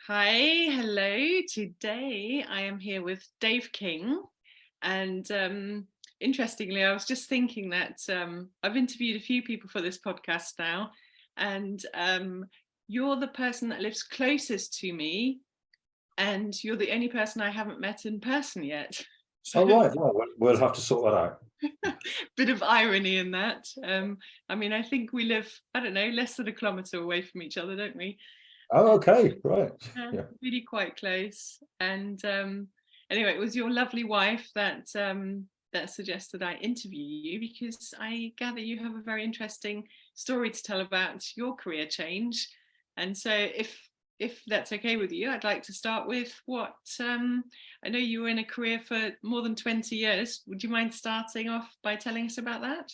Hi, hello. Today I am here with Dave King. And interestingly, I was just thinking that I've interviewed a few people for this podcast now, and you're the person that lives closest to me, and you're the only person I haven't met in person yet. So, Oh, right. Well, we'll have to sort that out. bit of irony in that. I mean, I think we live, I don't know, less than a kilometre away from each other, don't we? Oh, okay. Right. Yeah, Yeah. really quite close. And anyway, it was your lovely wife that suggested I interview you because I gather you have a very interesting story to tell about your career change. And so, if that's okay with you, I'd like to start with what I know you were in a career for more than 20 years. Would you mind starting off by telling us about that?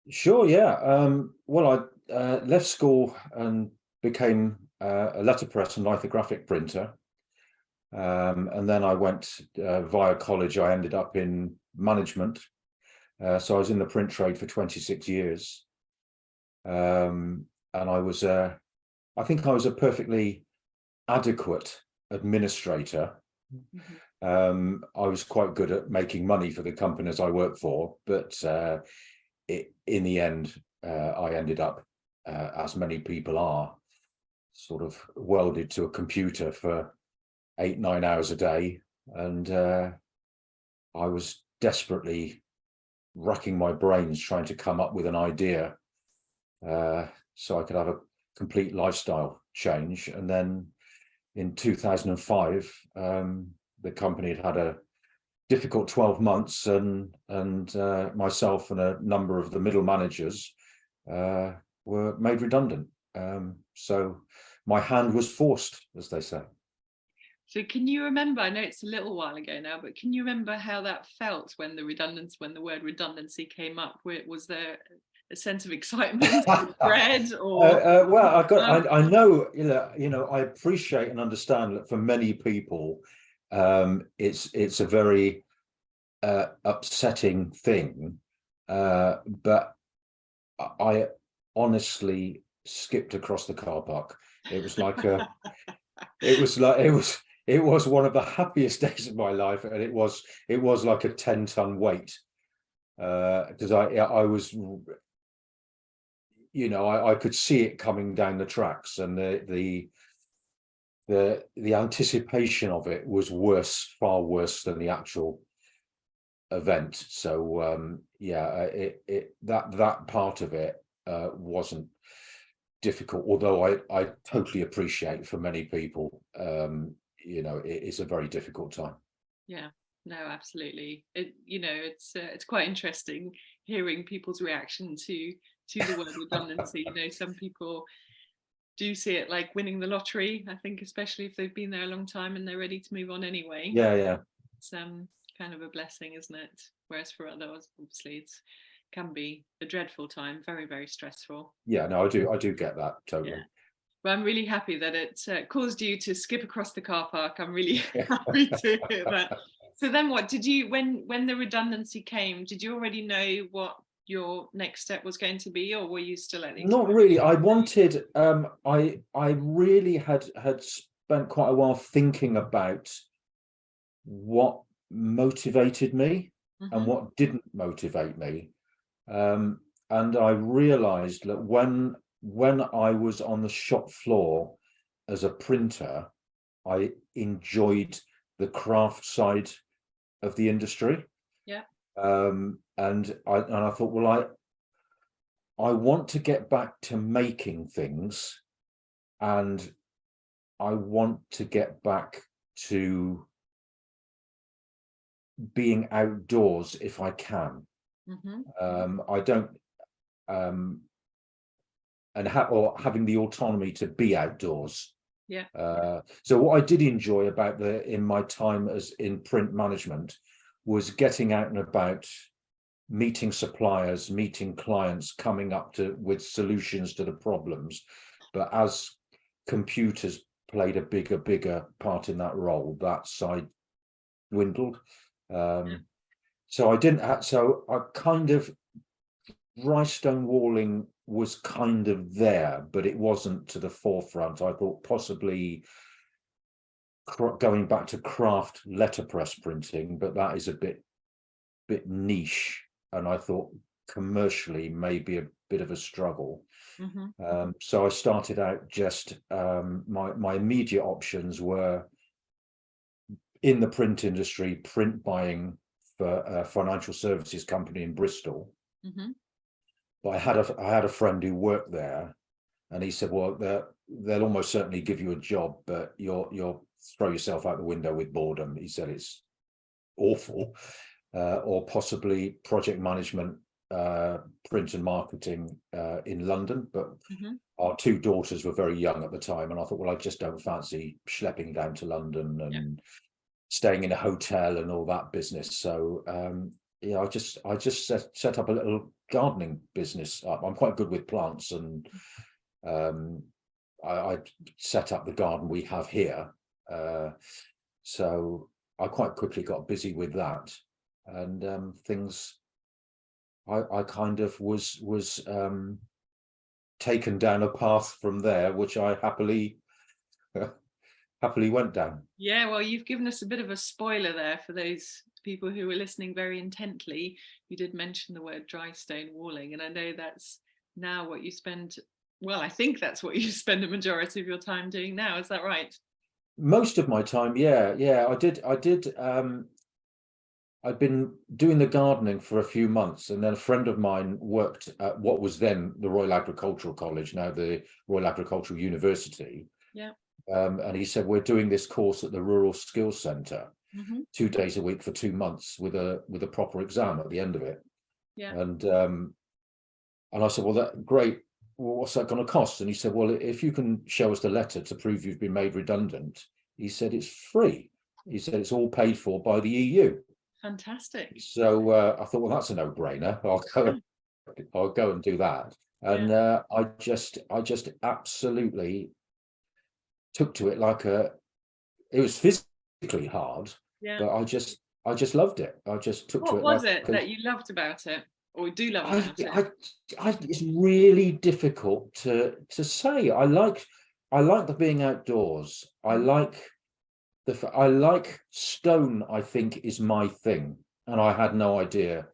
Sure. Yeah. Well, I left school and became a letterpress and lithographic printer. And then I went via college. I ended up in management. So I was in the print trade for 26 years. And I think I was a perfectly adequate administrator. Mhm. I was quite good at making money for the companies I worked for, but in the end, I ended up, as many people are, sort of welded to a computer for 8, 9 hours a day. And I was desperately racking my brains trying to come up with an idea so I could have a complete lifestyle change. And then in 2005, the company had a difficult 12 months, and myself and a number of the middle managers were made redundant. So my hand was forced, as they say. So can you remember, I know it's a little while ago now, but can you remember how that felt when the word redundancy came up? Was there a sense of excitement, dread, or Well, I know, I appreciate and understand that for many people, it's a very upsetting thing, but I honestly skipped across the car park. It was like it was one of the happiest days of my life, and it was like a 10-ton weight, because I was, I could see it coming down the tracks, and the anticipation of it was worse, far worse than the actual event. So yeah, that part of it wasn't difficult, although I totally appreciate for many people, it is a very difficult time. yeah, no, absolutely. It's quite interesting hearing people's reaction to the word redundancy. Some people do see it like winning the lottery. I think especially if they've been there a long time and they're ready to move on anyway. Yeah, yeah, It's kind of a blessing, isn't it? Whereas for others, obviously, it can be a dreadful time, very, very stressful. yeah. No, I do get that Yeah. totally. But I'm really happy that it caused you to skip across the car park. I'm really happy to hear that. So then what did you, when the redundancy came, did you already know what your next step was going to be, or were you still at the Not exploration? really. I wanted. I really had spent quite a while thinking about what motivated me and Hmm. what didn't motivate me. Um, and I realized that when I was on the shop floor as a printer, I enjoyed the craft side of the industry. Yeah. And I thought, well, I want to get back to making things, and I want to get back to being outdoors if I can. Hmm. I don't, um, or having the autonomy to be outdoors. Yeah. So what I did enjoy about in my time as in print management was getting out and about, meeting suppliers, meeting clients, coming up with solutions to the problems. But as computers played a bigger part in that role, that side dwindled. Yeah. So I didn't have, so I kind of, dry stone walling was kind of there, but it wasn't to the forefront. I thought possibly going back to craft letterpress printing, but that is a bit niche, and I thought commercially maybe a bit of a struggle. So I started out just my immediate options were in the print industry, print buying for a financial services company in Bristol. But I had a friend who worked there, and he said, well, they'll almost certainly give you a job, but you'll throw yourself out the window with boredom. He said it's awful. Or possibly project management, print and marketing in London. But our two daughters were very young at the time, and I thought, well, I just don't fancy schlepping down to London and staying in a hotel and all that business. So yeah, I just set up a little gardening business up. I'm quite good with plants, and I set up the garden we have here. So I quite quickly got busy with that, and things. I kind of was taken down a path from there, which I happily went down. Yeah, well, you've given us a bit of a spoiler there for those people who were listening very intently. You did mention the word dry stone walling, and I know that's now what you spend. Well, I think that's what you spend a majority of your time doing now. Is that right? Most of my time, yeah. I did. I'd been doing the gardening for a few months, and then a friend of mine worked at what was then the Royal Agricultural College, now the Royal Agricultural University. Yeah. And he said, we're doing this course at the Rural Skills Centre, 2 days a week for 2 months with a proper exam at the end of it. Yeah. And I said, well, that great. Well, what's that going to cost? And he said, well, if you can show us the letter to prove you've been made redundant, he said it's free. He said it's all paid for by the EU. Fantastic. So I thought, well, that's a no-brainer. I'll go and do that. And I just absolutely took to it like it was physically hard, but I just loved it. I just took to it. What was it that you loved about it, or do love about it? It's really difficult to say. I like the being outdoors. I like stone, I think, is my thing, and I had no idea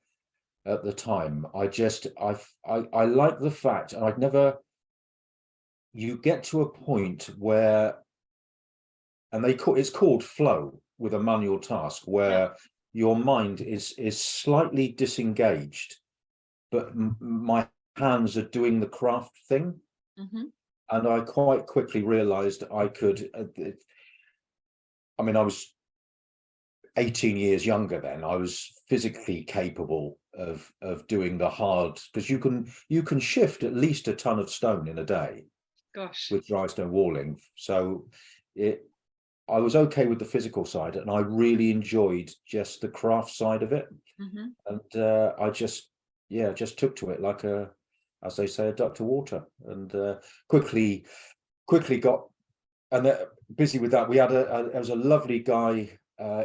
at the time. I like the fact, and you get to a point where, and it's called flow with a manual task, where your mind is slightly disengaged, but my hands are doing the craft thing. And I quite quickly realized I could. I mean, I was 18 years younger then. I was physically capable of doing the hard, because you can shift at least a ton of stone in a day. Gosh. With dry stone walling. So I was okay with the physical side, and I really enjoyed just the craft side of it. And I just took to it like as they say, a duck to water, and quickly got busy with that. We had there was a lovely guy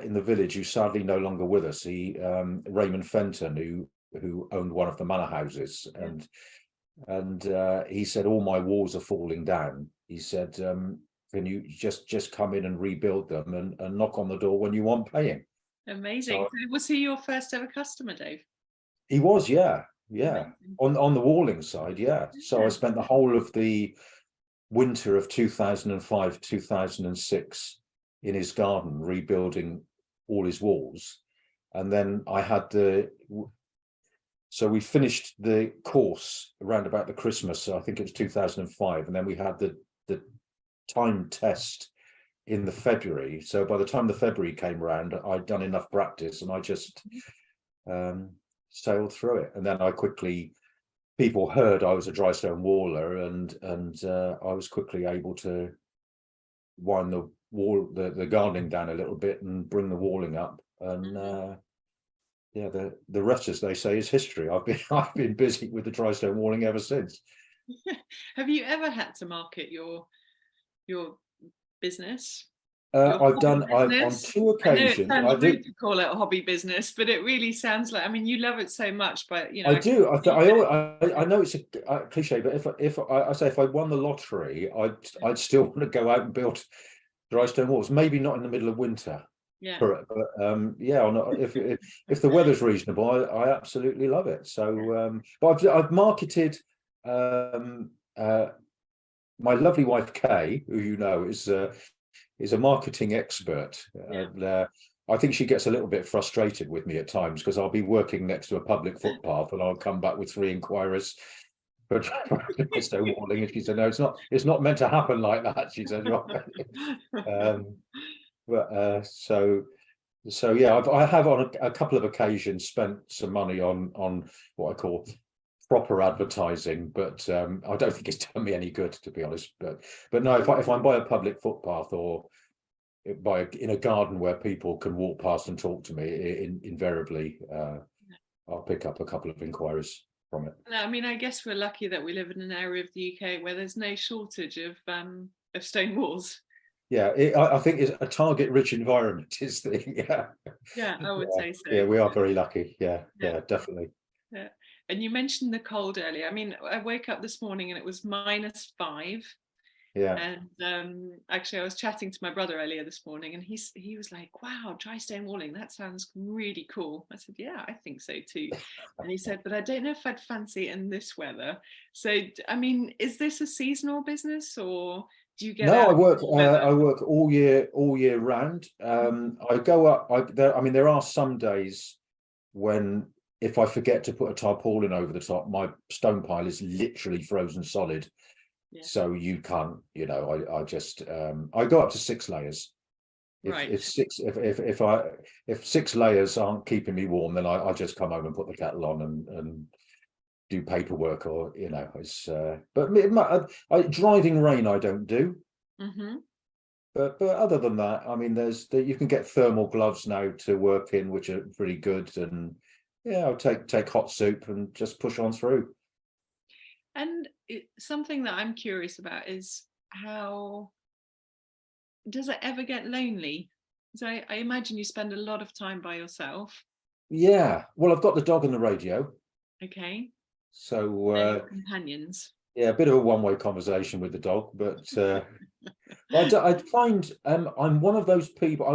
in the village who's sadly no longer with us. Raymond Fenton, who owned one of the manor houses, and he said, all my walls are falling down. He said, can you just come in and rebuild them and knock on the door when you want paying? Amazing. So was he your first ever customer, Dave? He was, yeah. On the walling side, yeah. So I spent the whole of the winter of 2005, 2006 in his garden rebuilding all his walls. And then I had so we finished the course around about the Christmas, so I think it was 2005, and then we had the time test in the February. So by the time the February came around, I'd done enough practice, and I just sailed through it. And then people heard I was a dry stone waller, and I was quickly able to wind the gardening down a little bit and bring the walling up. And the rest, as they say, is history. I've been busy with the dry stone walling ever since. Have you ever had to market your business? I've on 2 occasions. I know it sounds rude to call it a hobby business, but it really sounds like. I mean, you love it so much, but you know. I do. I know it's a cliche, but if I won the lottery, I'd still want to go out and build dry stone walls. Maybe not in the middle of winter. Yeah. Correct. But yeah, if the weather's reasonable, I absolutely love it. So but I've marketed my lovely wife Kay, who you know is a marketing expert. Yeah. I think she gets a little bit frustrated with me at times because I'll be working next to a public footpath and I'll come back with 3 inquiries for stonewalling, and she said, "No, it's not meant to happen like that." She said, but so yeah, I have on a couple of occasions spent some money on what I call proper advertising, but I don't think it's done me any good, to be honest. But no, if I'm by a public footpath or in a garden where people can walk past and talk to me, invariably I'll pick up a couple of inquiries from it. I mean, I guess we're lucky that we live in an area of the UK where there's no shortage of stone walls. Yeah, I think it's a target-rich environment is the Yeah, I would say so. Yeah, we are very lucky. Yeah, definitely. Yeah. And you mentioned the cold earlier. I mean, I woke up this morning and it was -5. Yeah. And actually, I was chatting to my brother earlier this morning, and he was like, "Wow, dry stone walling, that sounds really cool." I said, "Yeah, I think so too." And he said, "But I don't know if I'd fancy it in this weather." So, I mean, is this a seasonal business, or do you get No, out? I work all year round. I go up. I mean, there are some days when if I forget to put a tarpaulin over the top, my stone pile is literally frozen solid. Yeah. So you can't, I just I go up to 6 layers. Right. If 6 layers aren't keeping me warm, then I just come home and put the kettle on and do paperwork, or it's but driving rain I don't do. Mm-hmm. But other than that, I mean, you can get thermal gloves now to work in, which are pretty good, and yeah, I'll take hot soup and just push on through. And something that I'm curious about is, how does it ever get lonely? So I imagine you spend a lot of time by yourself. Yeah, well, I've got the dog and the radio, Okay. so Companions. yeah, a bit of a one-way conversation with the dog, but I find I'm one of those people.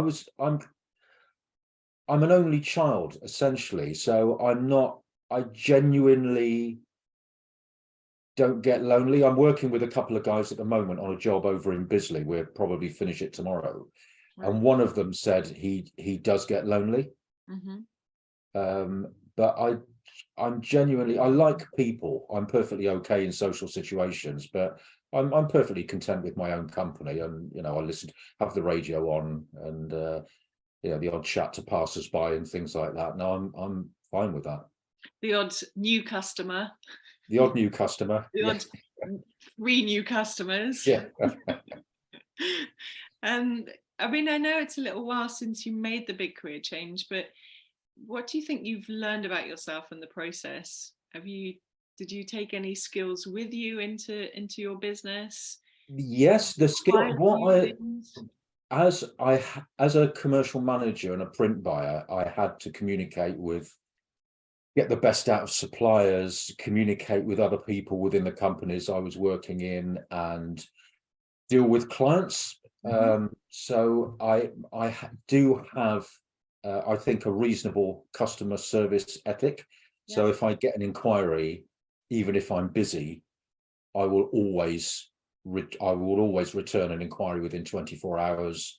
I'm an only child essentially, so I genuinely don't get lonely. I'm working with a couple of guys at the moment on a job over in Bisley. We'll probably finish it tomorrow. Right. And one of them said he does get lonely. Mm-hmm. But I'm genuinely, I like people. I'm perfectly okay in social situations, but I'm perfectly content with my own company. And I have the radio on, and the odd chat to passers by and things like that. No, I'm fine with that. The odd new customer. The odd new customer. The odd 3 new customers. Yeah. And I mean, I know it's a little while since you made the big career change, but what do you think you've learned about yourself in the process? Did you take any skills with you into your business? Yes, the skill. As a commercial manager and a print buyer, I had to get the best out of suppliers, communicate with other people within the companies I was working in, and deal with clients. Mm-hmm. So I do have, I think, a reasonable customer service ethic. Yeah. So if I get an inquiry, even if I'm busy, I will always return an inquiry within 24 hours.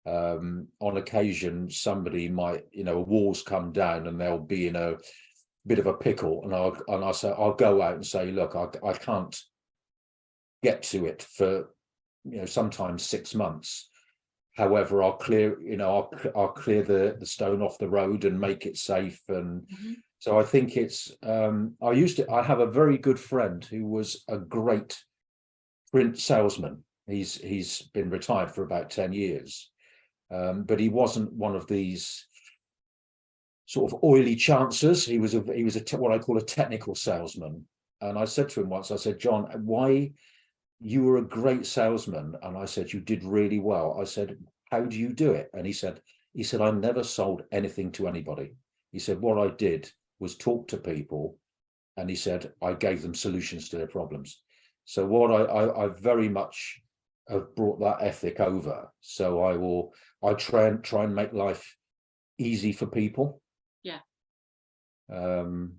On occasion, somebody might, a wall's come down and they'll be in a bit of a pickle, and I'll go out and say, look, I can't get to it for sometimes 6 months. However, I'll clear the stone off the road and make it safe. And so I think it's I have a very good friend who was a great print salesman. He's been retired for about 10 years, but he wasn't one of these sort of oily chancers. He was what I call a technical salesman. And I said to him once, I said, John, why, you were a great salesman, and I said, you did really well. I said, how do you do it? And he said, I never sold anything to anybody. He said, what I did was talk to people, and he said, I gave them solutions to their problems. So what I very much have brought that ethic over. So I try and make life easy for people. Yeah. And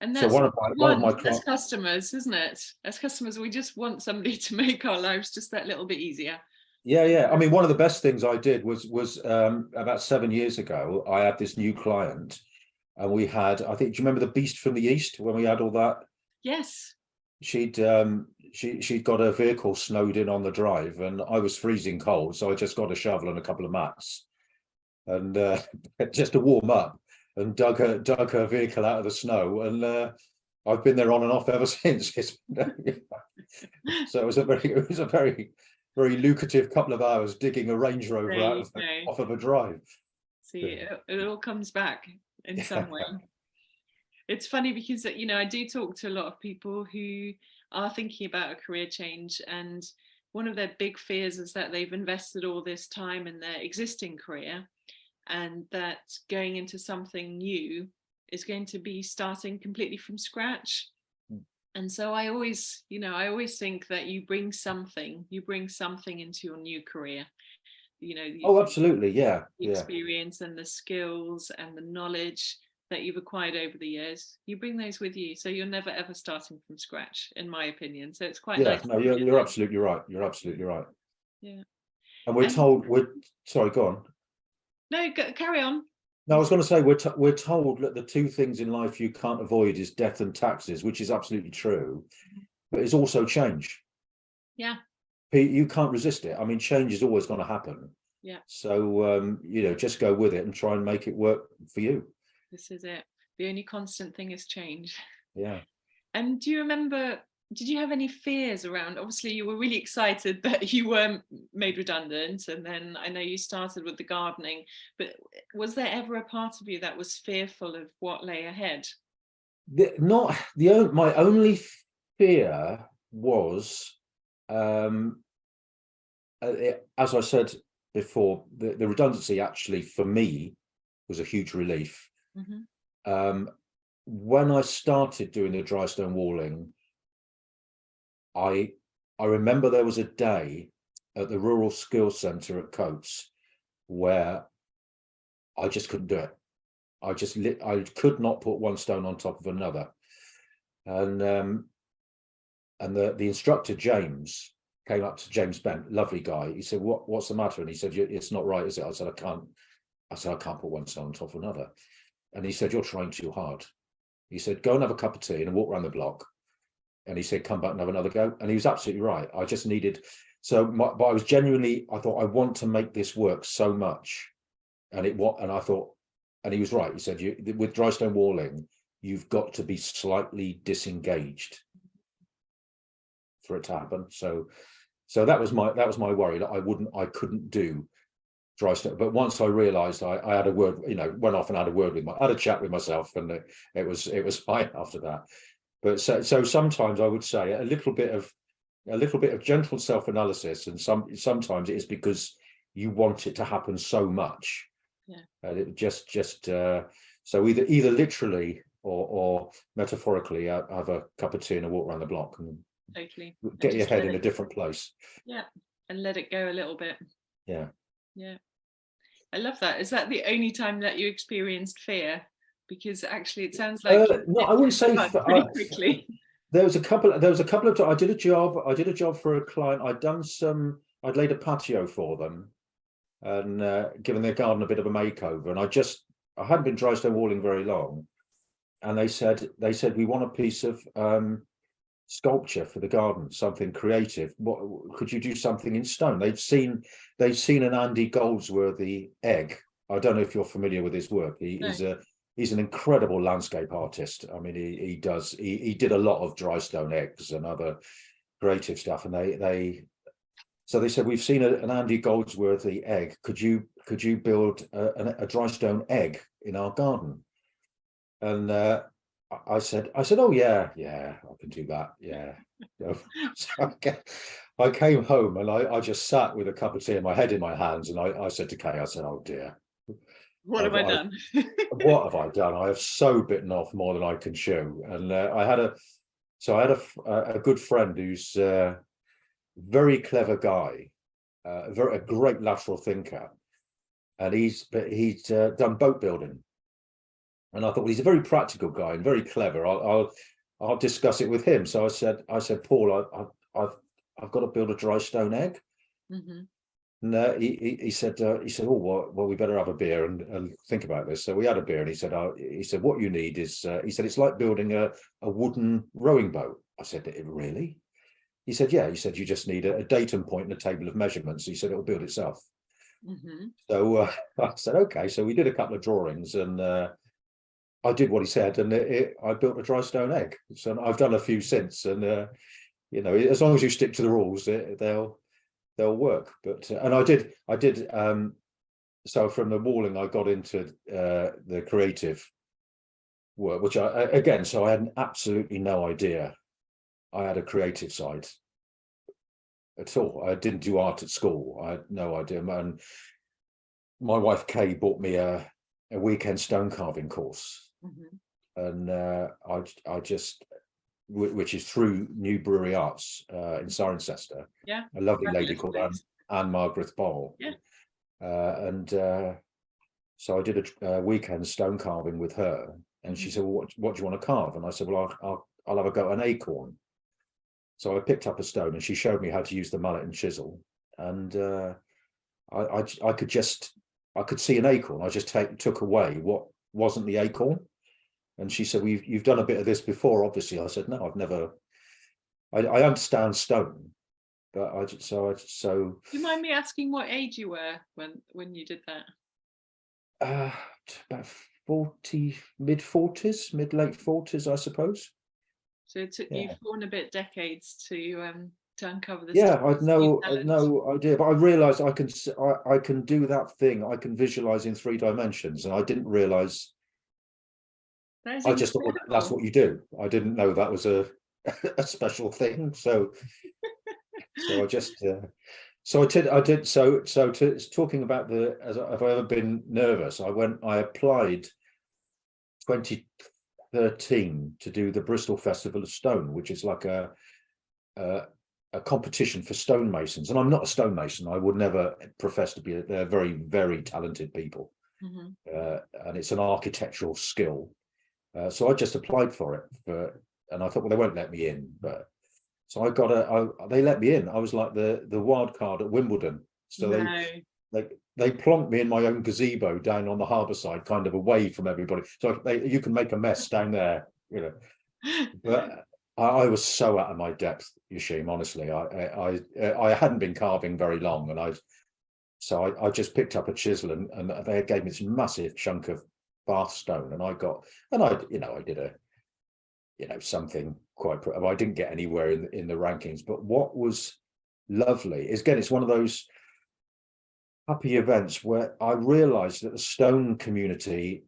that's one of my as customers, isn't it? As customers, we just want somebody to make our lives just that little bit easier. Yeah. I mean, one of the best things I did was about 7 years ago. I had this new client, and we had, I think, do you remember the Beast from the East when we had all that? Yes. She'd got her vehicle snowed in on the drive, and I was freezing cold, so I just got a shovel and a couple of mats, and just to warm up, and dug her vehicle out of the snow, and I've been there on and off ever since. So it was a very very lucrative couple of hours digging a Range Rover off of a drive. See, it all comes back in some way. It's funny because, you know, I do talk to a lot of people who are thinking about a career change, and one of their big fears is that they've invested all this time in their existing career, and that going into something new is going to be starting completely from scratch. And so I always think that you bring something into your new career. You know, oh, absolutely, yeah, the experience and the skills and the knowledge that you've acquired over the years, you bring those with you, so you're never ever starting from scratch, in my opinion. So it's quite nice. No, you're absolutely right. You're absolutely right. Yeah. And we're sorry, go on. No, carry on. No, I was going to say we're told that the two things in life you can't avoid is death and taxes, which is absolutely true, but it's also change. Yeah. You can't resist it. I mean, change is always going to happen. Yeah. So you know, just go with it and try and make it work for you. This is it. The only constant thing is change. Yeah. And do you remember, did you have any fears around, obviously you were really excited that you were made redundant, and then I know you started with the gardening, but was there ever a part of you that was fearful of what lay ahead? My only fear was, as I said before, the redundancy actually for me was a huge relief. When I started doing the dry stone walling, I remember there was a day at the Rural Skills Centre at Coats where I just couldn't do it. I could not put one stone on top of another, and the instructor James came up to James Bent, lovely guy. He said, "What's the matter?" And he said, "It's not right, is it?" I said, I can't put one stone on top of another." And he said, "You're trying too hard." He said, "Go and have a cup of tea and walk around the block." And he said, "Come back and have another go." And he was absolutely right. I just needed, but I was genuinely, I thought, I want to make this work so much. And I thought, and he was right. He said, with dry stone walling, you've got to be slightly disengaged for it to happen. So that was my worry, that I couldn't do dry stone. But once I realized, I had a word, you know, went off and had a chat with myself, and it was fine after that. But so sometimes I would say a little bit of gentle self-analysis, and sometimes it is because you want it to happen so much. Yeah. And it just so either literally or metaphorically, have a cup of tea and a walk around the block, and totally get your head in a different place. Yeah, and let it go a little bit. Yeah. I love that. Is that the only time that you experienced fear? Because actually it sounds like no, I wouldn't say pretty quickly. There was a couple of times I did a job for a client. I'd laid a patio for them and given their garden a bit of a makeover, and I hadn't been dry stone walling very long, and they said, "We want a piece of sculpture for the garden, something creative. What could you do something in stone?" They've seen an Andy Goldsworthy egg. I don't know if you're familiar with his work. He's an incredible landscape artist. I mean, he did a lot of dry stone eggs and other creative stuff. And they said, "We've seen an Andy Goldsworthy egg. Could you build a dry stone egg in our garden?" And I said, "Oh yeah, I can do that. Yeah." So I came home and I just sat with a cup of tea and my head in my hands, and I said to Kay, I said, "Oh dear. What have I done? What have I done? I have so bitten off more than I can chew." And I had a good friend who's very clever guy, a great lateral thinker, and he's done boat building. And I thought, well, he's a very practical guy and very clever. I'll discuss it with him. So I said, Paul, I've got to build a dry stone egg. Mm-hmm. And he said, oh, well, we better have a beer and think about this. So we had a beer, and he said, what you need is, he said, it's like building a wooden rowing boat. I said, really? He said, yeah. He said, you just need a datum point and a table of measurements. He said, it'll build itself. Mm-hmm. So I said, okay. So we did a couple of drawings, and I did what he said, and I built a dry stone egg. So I've done a few since, and as long as you stick to the rules, they'll work. But and I did. So from the walling, I got into the creative work, which so I had absolutely no idea I had a creative side at all. I didn't do art at school. I had no idea. And my wife Kay bought me a weekend stone carving course. Mm-hmm. And I just, which is through New Brewery Arts in Cirencester. Yeah, a lovely lady called Anne Margaret Ball. Yeah. So I did a weekend stone carving with her, and she said, well, what do you want to carve? And I said, well, I'll have a go at an acorn. So I picked up a stone, and she showed me how to use the mallet and chisel, and I could see an acorn. I just took away what wasn't the acorn. And she said, well, you've done a bit of this before, obviously. I said, no, I've never. I understand stone, but so. Do you mind me asking what age you were when you did that? About 40, late 40s, I suppose. So it took you 4 and a bit decades to uncover this. Yeah, I'd no idea, but I realised I can do that thing. I can visualise in 3 dimensions, and I didn't realise. I just thought that's what you do. I didn't know that was a special thing. So I just so I did. So talking about have I ever been nervous? I applied 2013 to do the Bristol Festival of Stone, which is like a competition for stonemasons. And I'm not a stonemason. I would never profess to be. They're very, very talented people. Mm-hmm. And it's an architectural skill. So I just applied for it, and I thought, well, they won't let me in, but so they let me in. I was like the wild card at Wimbledon. So they plonked me in my own gazebo down on the harbour side, kind of away from everybody. So you can make a mess down there, But I was so out of my depth, Yashim. Honestly, I hadn't been carving very long, and I just picked up a chisel, and they gave me this massive chunk of Bath stone, and I did something quite. I didn't get anywhere in the rankings, but what was lovely is, again, it's one of those happy events where I realised that the stone community,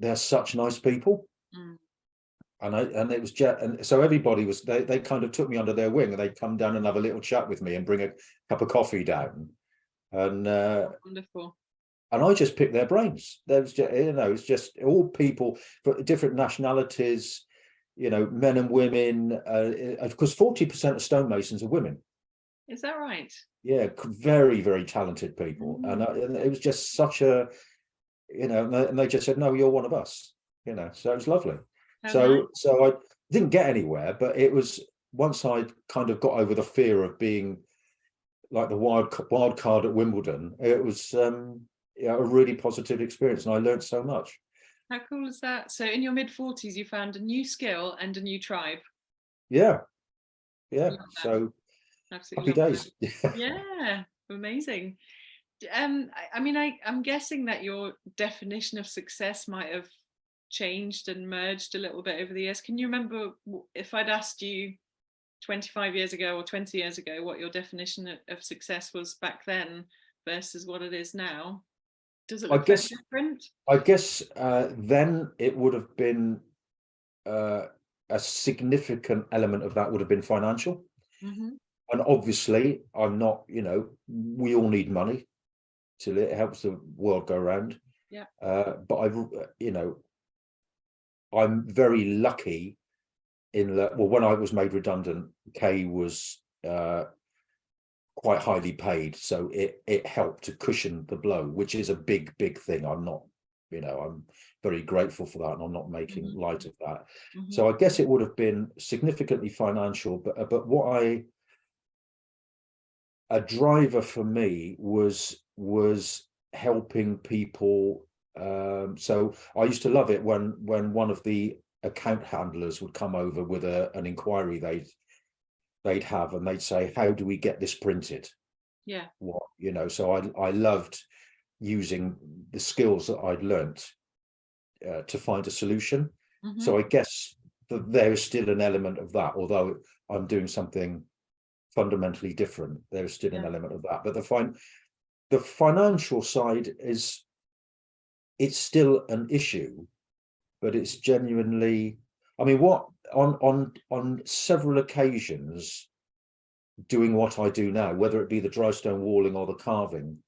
they're such nice people. And it was and so everybody was they kind of took me under their wing, and they'd come down and have a little chat with me and bring a cup of coffee down, and wonderful. And I just picked their brains. There was just, it's just all people for different nationalities, men and women. Because 40% of stonemasons are women. Is that right? Yeah, very, very talented people. And it was just such a, and they just said, no, you're one of us. So it was lovely. So I didn't get anywhere, but it was, once I kind of got over the fear of being like the wild card at Wimbledon, it was a really positive experience, and I learned so much. How cool is that? So in your mid-40s, you found a new skill and a new tribe. Yeah. So absolutely happy days. Yeah, amazing. I'm guessing that your definition of success might have changed and merged a little bit over the years. Can you remember if I'd asked you 25 years ago or 20 years ago what your definition of success was back then versus what it is now? Does it look different? I guess then it would have been a significant element of that would have been financial. Mm-hmm. And obviously I'm not, we all need money till it helps the world go round. Yeah. But I'm very lucky in that, well, when I was made redundant, Kay was quite highly paid, so it helped to cushion the blow, which is a big thing. I'm not, I'm very grateful for that, and I'm not making light of that. So I guess it would have been significantly financial, but a driver for me was helping people. So I used to love it when one of the account handlers would come over with an inquiry they'd have, and they'd say, how do we get this printed? Yeah. What, so I loved using the skills that I'd learnt to find a solution. So I guess that there is still an element of that, although I'm doing something fundamentally different. There is still an element of that, but the financial side it's still an issue, but it's genuinely, I mean, what on several occasions doing what I do now, whether it be the dry stone walling or the carving,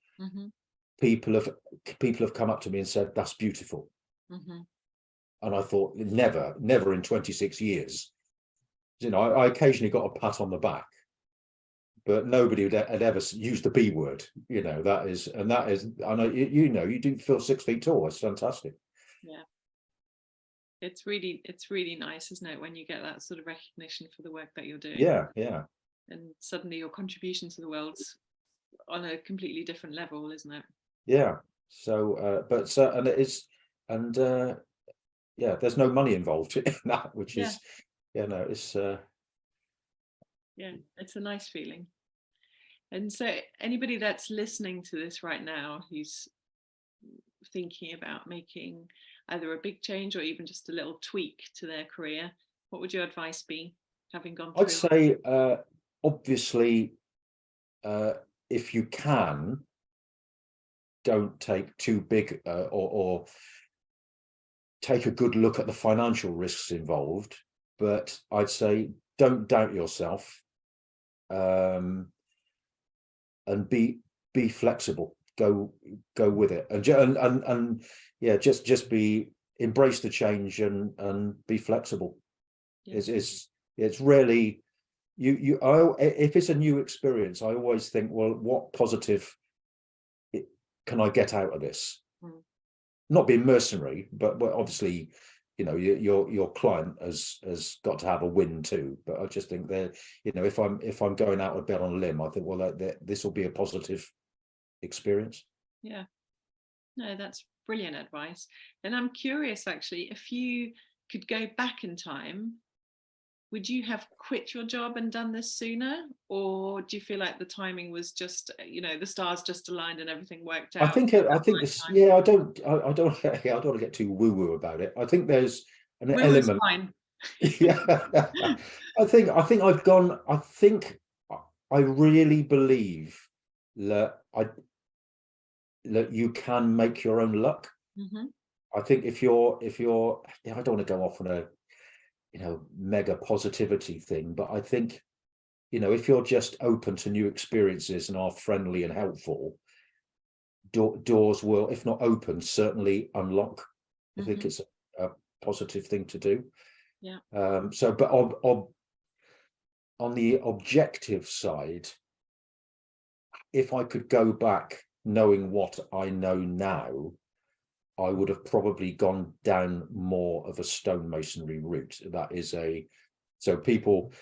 people have come up to me and said, that's beautiful. And I thought, never in 26 years. I occasionally got a pat on the back, but nobody had ever used the B word. That is, I know, you do feel 6 feet tall. It's fantastic. Yeah. It's really nice, isn't it, when you get that sort of recognition for the work that you're doing? Yeah. And suddenly your contribution to the world's on a completely different level, isn't it? Yeah. So, and it is, and there's no money involved in that, which is, it's. Yeah, it's a nice feeling. And so anybody that's listening to this right now who's thinking about making either a big change or even just a little tweak to their career, what would your advice be, having gone through? I'd say, obviously, if you can, don't take too big or take a good look at the financial risks involved. But I'd say don't doubt yourself, and be flexible. Go with it, and just embrace the change and be flexible. It's really if it's a new experience, I always think, well, what positive can I get out of this? Not being mercenary, but obviously, your client has got to have a win too. But I just think that, if I'm going out a bit on a limb, I think, well, this will be a positive experience. Yeah, no, that's brilliant advice. And I'm curious, actually, if you could go back in time, would you have quit your job and done this sooner, or do you feel like the timing was just, the stars just aligned and everything worked out? I think this. Yeah, I don't want to get too woo woo about it. I think there's an element. Fine. Yeah, I think I've gone. I think I really believe that you can make your own luck. I think if you're, I don't want to go off on a mega positivity thing, but I think, if you're just open to new experiences and are friendly and helpful, doors will, if not open, certainly unlock. I think it's a positive thing to do. Yeah. But on the objective side, if I could go back knowing what I know now, I would have probably gone down more of a stonemasonry route. That is so people,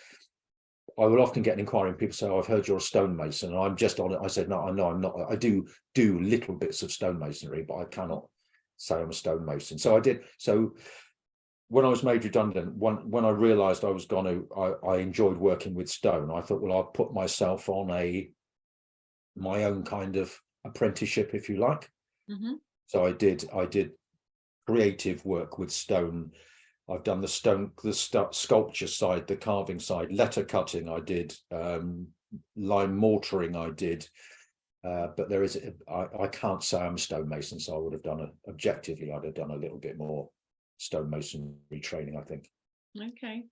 I will often get an inquiry and people say, oh, I've heard you're a stonemason, and I'm just on it. I said, no, I'm not. I do little bits of stonemasonry, but I cannot say I'm a stonemason. So I did. So when I was made redundant, when I realized I was I enjoyed working with stone, I thought, well, I'll put myself on my own kind of apprenticeship, if you like. So I did creative work with stone. I've done the sculpture side, the carving side, letter cutting I did, lime mortaring I did, but I can't say I'm a stonemason, so I would have done objectively, I'd have done a little bit more stonemasonry training, I think. Okay.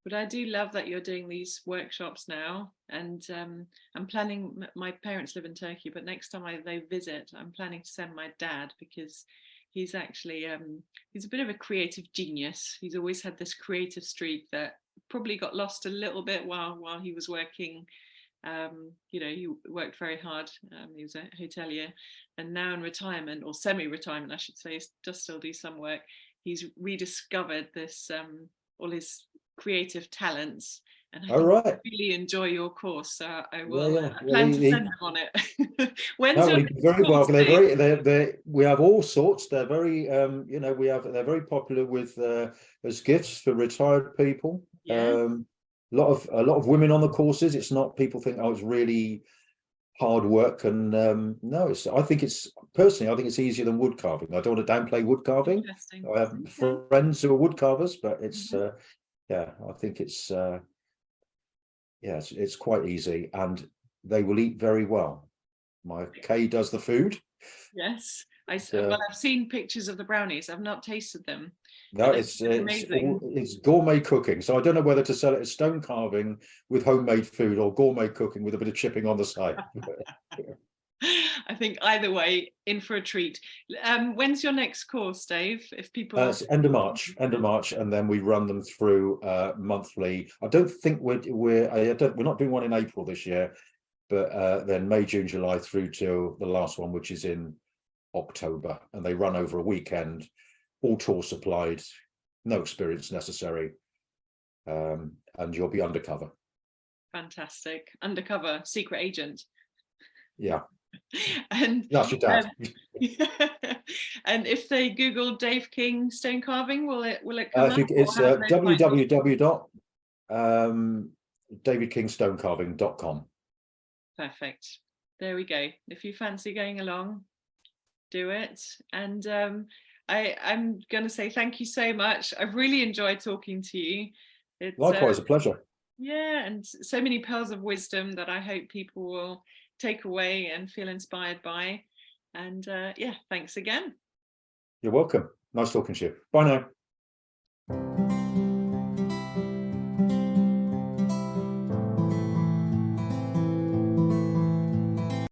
But I do love that you're doing these workshops now, and I'm planning, my parents live in Turkey, but next time they visit, I'm planning to send my dad, because he's actually, he's a bit of a creative genius. He's always had this creative streak that probably got lost a little bit while he was working You know, he worked very hard. He was a hotelier, and now in retirement, or semi-retirement, I should say, does still do some work. He's rediscovered this, all his creative talents, and I All think right. I really enjoy your course. So I Yeah, will yeah. I Well, plan to send them on it. When's no, your well, next very course, welcome. They're Dave? we have all sorts. They're very, you know, they're very popular with as gifts for retired people. Yeah, A lot of women on the courses. It's not, people think, oh, it's really hard work, and no, I think it's, personally, I think it's easier than wood carving. I don't want to downplay wood carving. interesting. I have Okay. friends who are wood carvers, but it's Mhm. yeah, I think it's yeah, it's quite easy, and they will eat very well. My Kay does the food. Yes, uh, well, I've seen pictures of the brownies. I've not tasted them, no, but they it's look it's all, amazing. it's gourmet cooking. So I don't know whether to sell it as stone carving with homemade food, or gourmet cooking with a bit of chipping on the side. I think either way, in for a treat. When's your next course, Dave? If people, It's end of March, and then we run them through monthly. I don't think we're not doing one in April this year, but then May, June, July through to the last one, which is in October, and they run over a weekend, all tour supplied, no experience necessary, and you'll be undercover. fantastic, undercover secret agent. Yeah, And that's your dad. and if they Google Dave King stone carving, will it come up, or It's how do they find you? www.davidkingstonecarving.com. Perfect. There we go. If you fancy going along, do it. And I'm going to say thank you so much. I've really enjoyed talking to you. It's Likewise, a pleasure. yeah, and so many pearls of wisdom that I hope people will take away and feel inspired by. And yeah, thanks again. You're welcome. Nice talking to you. Bye now.